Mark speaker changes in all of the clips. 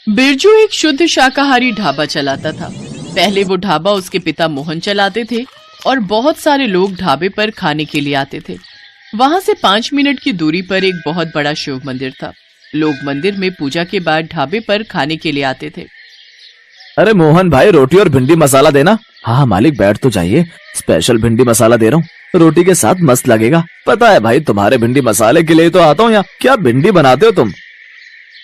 Speaker 1: बिरजू एक शुद्ध शाकाहारी ढाबा चलाता था। पहले वो ढाबा उसके पिता मोहन चलाते थे और बहुत सारे लोग ढाबे पर खाने के लिए आते थे। वहां से 5 मिनट की दूरी पर एक बहुत बड़ा शिव मंदिर था। लोग मंदिर में पूजा के बाद ढाबे पर खाने के लिए आते थे।
Speaker 2: अरे मोहन भाई, रोटी और भिंडी मसाला देना। हाँ मालिक, बैठ तो जाइए, स्पेशल भिंडी मसाला दे रहा हूँ, रोटी के साथ मस्त लगेगा। पता है भाई, तुम्हारे भिंडी मसाले के लिए तो आता हूँ यहाँ। क्या भिंडी बनाते हो तुम?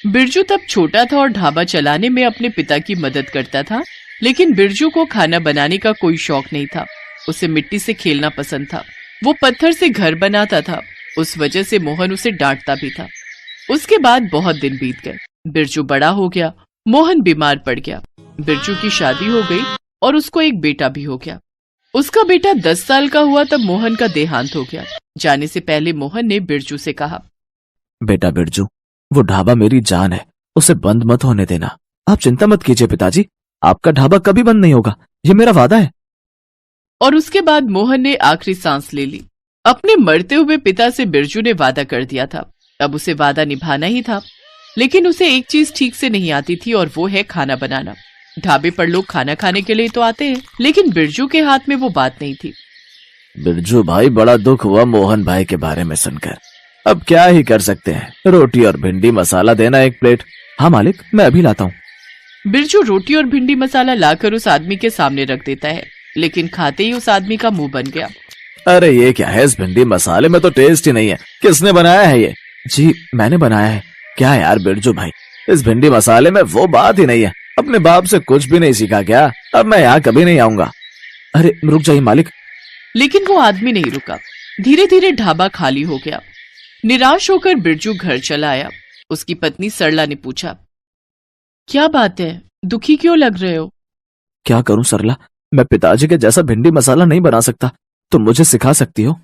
Speaker 1: बिरजू तब छोटा था और ढाबा चलाने में अपने पिता की मदद करता था, लेकिन बिरजू को खाना बनाने का कोई शौक नहीं था। उसे मिट्टी से खेलना पसंद था। वो पत्थर से घर बनाता था। उस वजह से मोहन उसे डांटता भी था। उसके बाद बहुत दिन बीत गए। बिरजू बड़ा हो गया। मोहन बीमार पड़ गया। बिरजू की शादी हो गई और उसको एक बेटा भी हो गया। उसका बेटा 10 साल का हुआ तब मोहन का देहांत हो गया। जाने से पहले मोहन ने बिरजू से कहा,
Speaker 2: बेटा बिरजू, वो ढाबा मेरी जान है, उसे बंद मत होने देना। आप चिंता मत कीजिए पिताजी, आपका ढाबा कभी बंद नहीं होगा, ये मेरा वादा है।
Speaker 1: और उसके बाद मोहन ने आखिरी सांस ले ली। अपने मरते हुए पिता से बिरजू ने वादा कर दिया था। अब उसे वादा निभाना ही था। लेकिन उसे एक चीज ठीक से नहीं आती थी और वो है खाना बनाना। ढाबे पर लोग खाना खाने के लिए तो आते हैं, लेकिन बिरजू के हाथ में वो बात नहीं थी।
Speaker 2: बिरजू भाई, बड़ा दुख हुआ मोहन भाई के बारे में सुनकर। अब क्या ही कर सकते हैं, रोटी और भिंडी मसाला देना 1 प्लेट। हाँ मालिक, मैं अभी लाता हूँ।
Speaker 1: बिरजू रोटी और भिंडी मसाला लाकर उस आदमी के सामने रख देता है, लेकिन खाते ही उस आदमी का मुंह बन गया।
Speaker 2: अरे ये क्या है, इस भिंडी मसाले में तो टेस्ट ही नहीं है। किसने बनाया है ये? जी मैंने बनाया है। क्या यार बिरजू भाई, इस भिंडी मसाले में वो बात ही नहीं है। अपने बाप से कुछ भी नहीं सीखा क्या? अब मैं यहाँ कभी नहीं आऊंगा। अरे रुक जाइए मालिक।
Speaker 1: लेकिन वो आदमी नहीं रुका। धीरे धीरे ढाबा खाली हो गया। निराश होकर बिरजू घर चला आया। उसकी पत्नी सरला ने पूछा, क्या बात है, दुखी क्यों लग रहे हो?
Speaker 2: क्या करूं सरला, मैं पिताजी के जैसा भिंडी मसाला नहीं बना सकता। तुम मुझे सिखा सकती हो?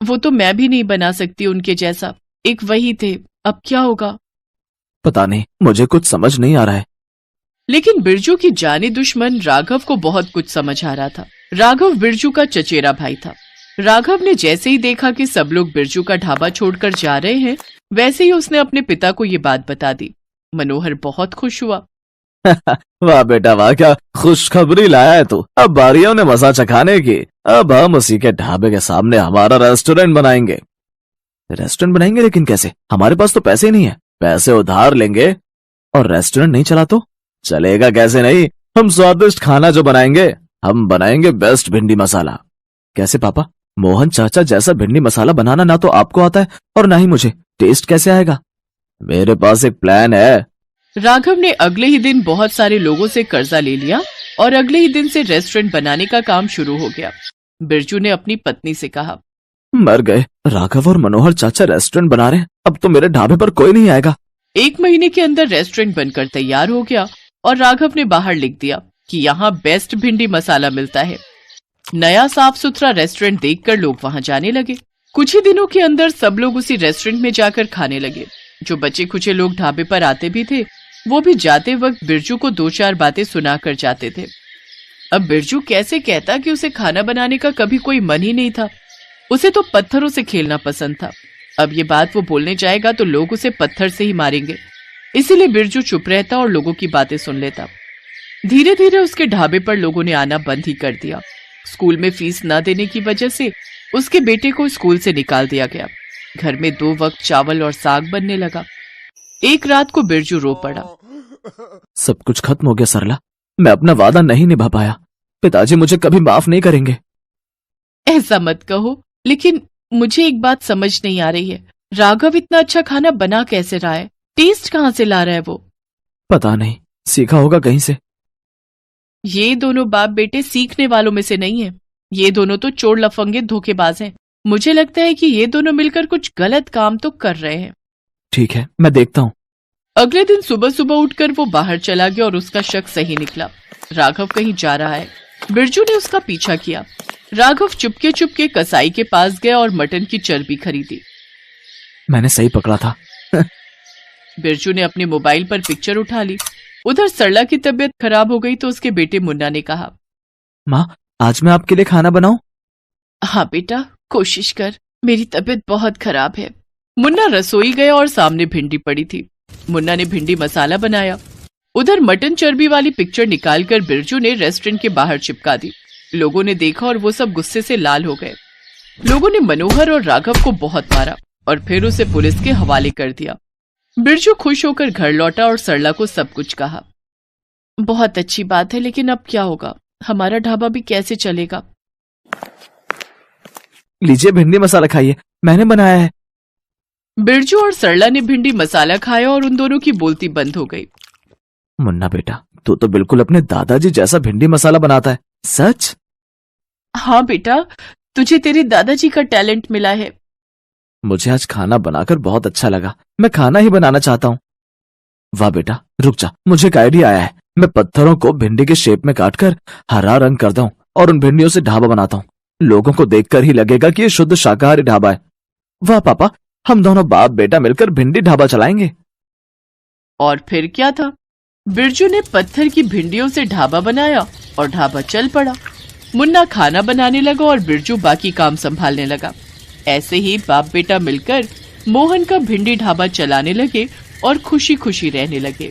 Speaker 1: वो तो मैं भी नहीं बना सकती उनके जैसा। एक वही थे, अब क्या होगा?
Speaker 2: पता नहीं, मुझे कुछ समझ नहीं आ रहा है।
Speaker 1: लेकिन बिरजू की जाने दुश्मन राघव को बहुत कुछ समझ आ रहा था। राघव बिरजू का चचेरा भाई था। राघव ने जैसे ही देखा कि सब लोग बिरजू का ढाबा छोड़कर जा रहे हैं, वैसे ही उसने अपने पिता को ये बात बता दी। मनोहर बहुत खुश हुआ।
Speaker 2: वाह बेटा वाह, क्या खुशखबरी लाया है तू। अब बारी है उन्हें मजा चखाने की। अब हम उसी के ढाबे के सामने हमारा रेस्टोरेंट बनाएंगे। रेस्टोरेंट बनाएंगे? लेकिन कैसे? हमारे पास तो पैसे ही नहीं है। पैसे उधार लेंगे और रेस्टोरेंट नहीं चला तो चलेगा कैसे? नहीं, हम स्वादिष्ट खाना जो बनाएंगे, हम बनाएंगे बेस्ट भिंडी मसाला। कैसे पापा? मोहन चाचा जैसा भिंडी मसाला बनाना ना तो आपको आता है और ना ही मुझे। टेस्ट कैसे आएगा? मेरे पास एक प्लान है।
Speaker 1: राघव ने अगले ही दिन बहुत सारे लोगों से कर्जा ले लिया और अगले ही दिन से रेस्टोरेंट बनाने का काम शुरू हो गया। बिरजू ने अपनी पत्नी से कहा,
Speaker 2: मर गए, राघव और मनोहर चाचा रेस्टोरेंट बना रहे हैं। अब तो मेरे ढाबे पर कोई नहीं आएगा।
Speaker 1: 1 महीने के अंदर रेस्टोरेंट बनकर तैयार हो गया और राघव ने बाहर लिख दिया कि यहाँ बेस्ट भिंडी मसाला मिलता है। नया साफ सुथरा रेस्टोरेंट देखकर लोग वहां जाने लगे। कुछ ही दिनों के अंदर सब लोग उसी रेस्टोरेंट में जाकर खाने लगे। जो बचे खुचे लोग ढाबे पर आते भी थे, वो भी जाते वक्त बिरजू को 2-4 बातें सुनाकर जाते थे। अब बिरजू कैसे कहता कि उसे खाना बनाने का कभी कोई मन ही नहीं था। उसे तो पत्थरों से खेलना पसंद था। अब ये बात वो बोलने जाएगा तो लोग उसे पत्थर से ही मारेंगे। इसीलिए बिरजू चुप रहता और लोगों की बातें सुन लेता। धीरे धीरे उसके ढाबे पर लोगों ने आना बंद ही कर दिया। स्कूल में फीस न देने की वजह से उसके बेटे को स्कूल से निकाल दिया गया। घर में 2 वक्त चावल और साग बनने लगा। एक रात को बिरजू रो पड़ा।
Speaker 2: सब कुछ खत्म हो गया सरला, मैं अपना वादा नहीं निभा पाया। पिताजी मुझे कभी माफ नहीं करेंगे।
Speaker 1: ऐसा मत कहो, लेकिन मुझे एक बात समझ नहीं आ रही है। राघव इतना अच्छा खाना बना कैसे रहा है? टेस्ट कहाँ से ला रहा है वो?
Speaker 2: पता नहीं, सीखा होगा कहीं से।
Speaker 1: ये दोनों बाप बेटे सीखने वालों में से नहीं है। ये दोनों तो चोर लफंगे धोखेबाज हैं। मुझे लगता है कि ये दोनों मिलकर कुछ गलत काम तो कर रहे हैं।
Speaker 2: ठीक है, मैं देखता हूँ।
Speaker 1: अगले दिन सुबह सुबह उठकर वो बाहर चला गया और उसका शक सही निकला। राघव कहीं जा रहा है। बिरजू ने उसका पीछा किया। राघव चुपके चुपके कसाई के पास गया और मटन की चर्बी खरीदी।
Speaker 2: मैंने सही पकड़ा था।
Speaker 1: बिरजू ने अपने मोबाइल पर पिक्चर उठा ली। उधर सरला की तबीयत खराब हो गई तो उसके बेटे मुन्ना ने कहा,
Speaker 2: माँ आज मैं आपके लिए खाना बनाऊं?
Speaker 1: हाँ बेटा, कोशिश कर, मेरी तबीयत बहुत खराब है। मुन्ना रसोई गया और सामने भिंडी पड़ी थी। मुन्ना ने भिंडी मसाला बनाया उधर मटन चर्बी वाली पिक्चर निकालकर बिरजू ने रेस्टोरेंट के बाहर चिपका दी। लोगों ने देखा और वो सब गुस्से से लाल हो गए। लोगों ने मनोहर और राघव को बहुत मारा और फिर उसे पुलिस के हवाले कर दिया। बिरजू खुश होकर घर लौटा और सरला को सब कुछ कहा। बहुत अच्छी बात है, लेकिन अब क्या होगा? हमारा ढाबा भी कैसे चलेगा?
Speaker 2: लीजिए भिंडी मसाला खाइए, मैंने बनाया है।
Speaker 1: बिरजू और सरला ने भिंडी मसाला खाया और उन दोनों की बोलती बंद हो गई।
Speaker 2: मुन्ना बेटा, तू तो बिल्कुल अपने दादाजी जैसा भिंडी मसाला बनाता है। सच?
Speaker 1: हाँ बेटा, तुझे तेरे दादाजी का टैलेंट मिला है।
Speaker 2: मुझे आज खाना बनाकर बहुत अच्छा लगा। मैं खाना ही बनाना चाहता हूँ। वाह बेटा, रुक जा, मुझे एक आइडिया आया है। मैं पत्थरों को भिंडी के शेप में काटकर हरा रंग करता हूँ और उन भिंडियों से ढाबा बनाता हूँ। लोगों को देखकर ही लगेगा कि ये शुद्ध शाकाहारी ढाबा है। वाह पापा, हम दोनों बाप बेटा मिलकर भिंडी ढाबा चलाएंगे।
Speaker 1: और फिर क्या था, बिरजू ने पत्थर की भिंडियों से ढाबा बनाया और ढाबा चल पड़ा। मुन्ना खाना बनाने लगा और बिरजू बाकी काम संभालने लगा। ऐसे ही बाप बेटा मिलकर मोहन का भिंडी ढाबा चलाने लगे और खुशी खुशी रहने लगे।